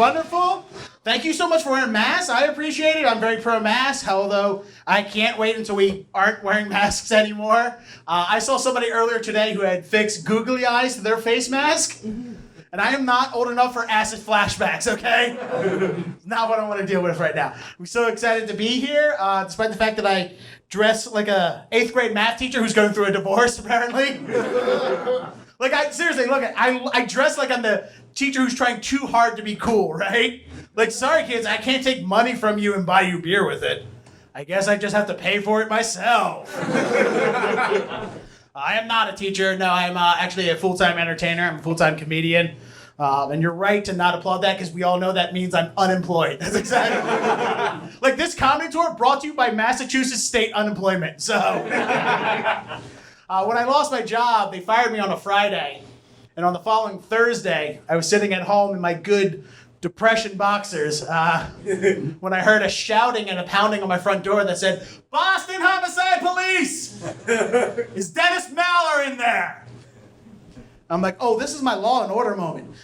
wonderful. Thank you so much for wearing masks. I appreciate it. I'm very pro-mask, although I can't wait until we aren't wearing masks anymore. I saw somebody earlier today who had fixed googly eyes to their face mask. And I am not old enough for acid flashbacks, okay? Not what I want to deal with right now. I'm so excited to be here, despite the fact that I dress like a 8th grade math teacher who's going through a divorce, apparently. Seriously, look, I dress like I'm the teacher who's trying too hard to be cool, right? Like, sorry kids, I can't take money from you and buy you beer with it. I guess I just have to pay for it myself. I am not a teacher. No, I'm actually a full-time entertainer. I'm a full-time comedian. And you're right to not applaud that because we all know that means I'm unemployed. That's exactly. Like this comedy tour brought to you by Massachusetts State Unemployment. So when I lost my job, they fired me on a Friday. And on the following Thursday, I was sitting at home in my good depression boxers when I heard a shouting and a pounding on my front door that said, "Boston Homicide Police! Is Dennis Maller in there?" I'm like, oh, this is my Law and Order moment.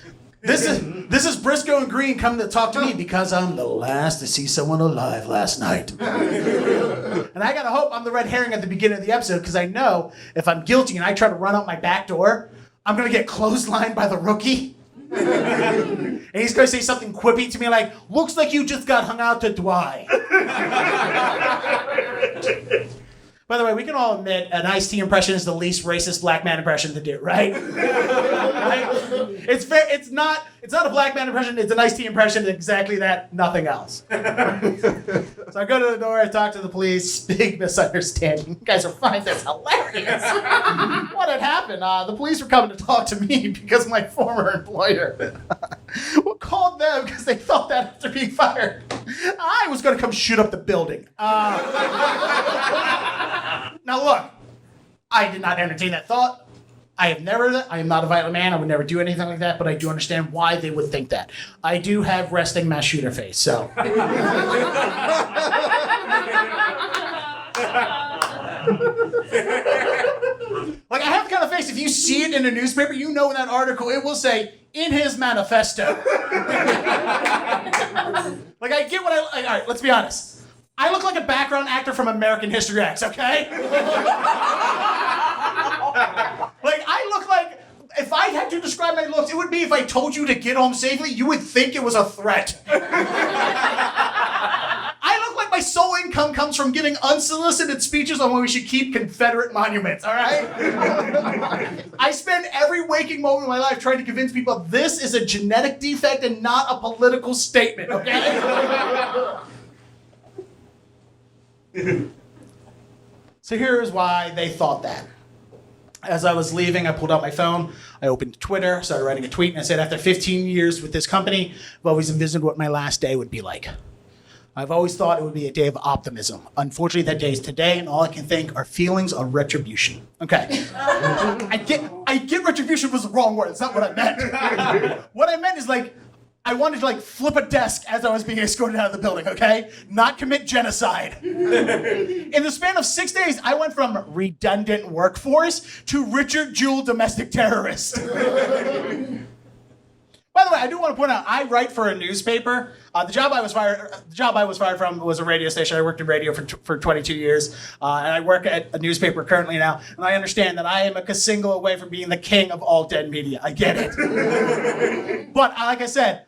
This is Briscoe and Green coming to talk to me because I'm the last to see someone alive last night. And I gotta hope I'm the red herring at the beginning of the episode because I know if I'm guilty and I try to run out my back door, I'm gonna get clotheslined by the rookie. And he's gonna say something quippy to me like, "Looks like you just got hung out to dry." By the way, we can all admit an Ice-T impression is the least racist black man impression to do, right? Right? It's not a black man impression, it's an Ice-T impression, exactly that, nothing else. So I go to the door, I talk to the police, big misunderstanding. You guys are fine, that's hilarious. What had happened? The police were coming to talk to me because my former employer called them because they thought that after being fired, I was going to come shoot up the building. Now look, I did not entertain that thought. I am not a violent man. I would never do anything like that, but I do understand why they would think that. I do have resting mass shooter face, so. Like, I have the kind of face, if you see it in a newspaper, you know in that article, it will say, "In his manifesto." Like, I get what all right, let's be honest. I look like a background actor from American History X, okay? Like, I look like, if I had to describe my looks, it would be if I told you to get home safely, you would think it was a threat. I look like my sole income comes from giving unsolicited speeches on when we should keep Confederate monuments, all right? I spend every waking moment of my life trying to convince people this is a genetic defect and not a political statement, okay? So here's why they thought that. As I was leaving, I pulled out my phone, I opened Twitter, started writing a tweet, and I said, after 15 years with this company, I've always envisioned what my last day would be like. I've always thought it would be a day of optimism. Unfortunately, that day is today, and all I can think are feelings of retribution. Okay. I get retribution was the wrong word. That's not what I meant. What I meant is like, I wanted to like flip a desk as I was being escorted out of the building, okay? Not commit genocide. In the span of 6 days, I went from redundant workforce to Richard Jewell domestic terrorist. By the way, I do want to point out, I write for a newspaper. The job I was fired from was a radio station. I worked in radio for 22 years, and I work at a newspaper currently now. And I understand that I am a single away from being the king of all dead media. I get it. But like I said,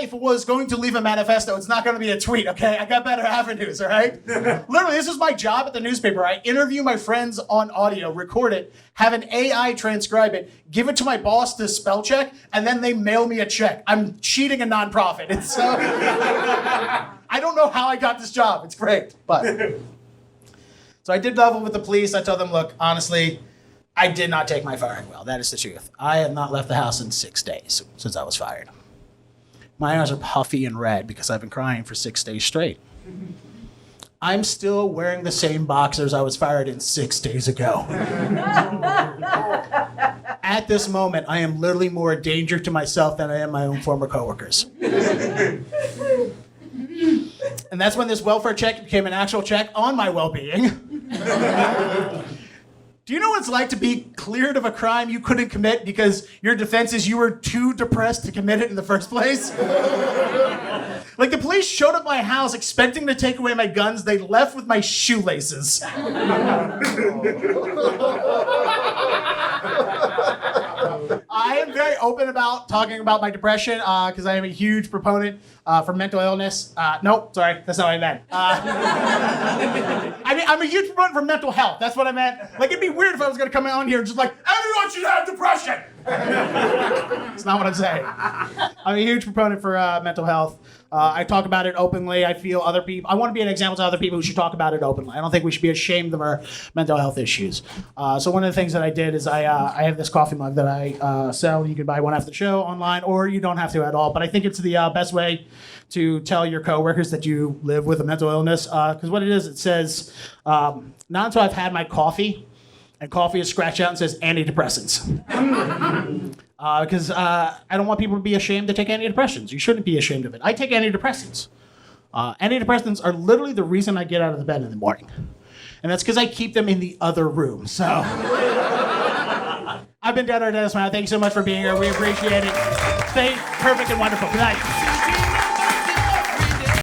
if it was going to leave a manifesto, it's not going to be a tweet, okay? I got better avenues, all right? Literally, this is my job at the newspaper. I interview my friends on audio, record it, have an AI transcribe it, give it to my boss to spell check, and then they mail me a check. I'm cheating a nonprofit. It's so... I don't know how I got this job. It's great, but... So I did level with the police. I told them, look, honestly, I did not take my firing well. That is the truth. I have not left the house in 6 days since I was fired. My eyes are puffy and red because I've been crying for 6 days straight. I'm still wearing the same boxers I was fired in 6 days ago. At this moment, I am literally more a danger to myself than I am my own former coworkers. And that's when this welfare check became an actual check on my well-being. Do you know what it's like to be cleared of a crime you couldn't commit because your defense is you were too depressed to commit it in the first place? Like, the police showed up at my house expecting to take away my guns. They left with my shoelaces. I am very open about talking about my depression because I am a huge proponent for mental illness. Nope, sorry, that's not what I meant. I mean, I'm a huge proponent for mental health. That's what I meant. Like, it'd be weird if I was going to come on here and just like, everyone should have depression. That's not what I'm saying. I'm a huge proponent for mental health. I talk about it openly. I feel other people. I want to be an example to other people who should talk about it openly. I don't think we should be ashamed of our mental health issues. So one of the things that I did is I have this coffee mug that I sell. You can buy one after the show online, or you don't have to at all. But I think it's the best way to tell your coworkers that you live with a mental illness. Because what it is, it says, not until I've had my coffee, and coffee is scratched out and says antidepressants. Because I don't want people to be ashamed to take antidepressants. You shouldn't be ashamed of it. I take antidepressants. Antidepressants are literally the reason I get out of the bed in the morning. And that's because I keep them in the other room. So I've been Deadair, Dennis Meyer. Thank you so much for being here. We appreciate it. Stay perfect and wonderful. Good night.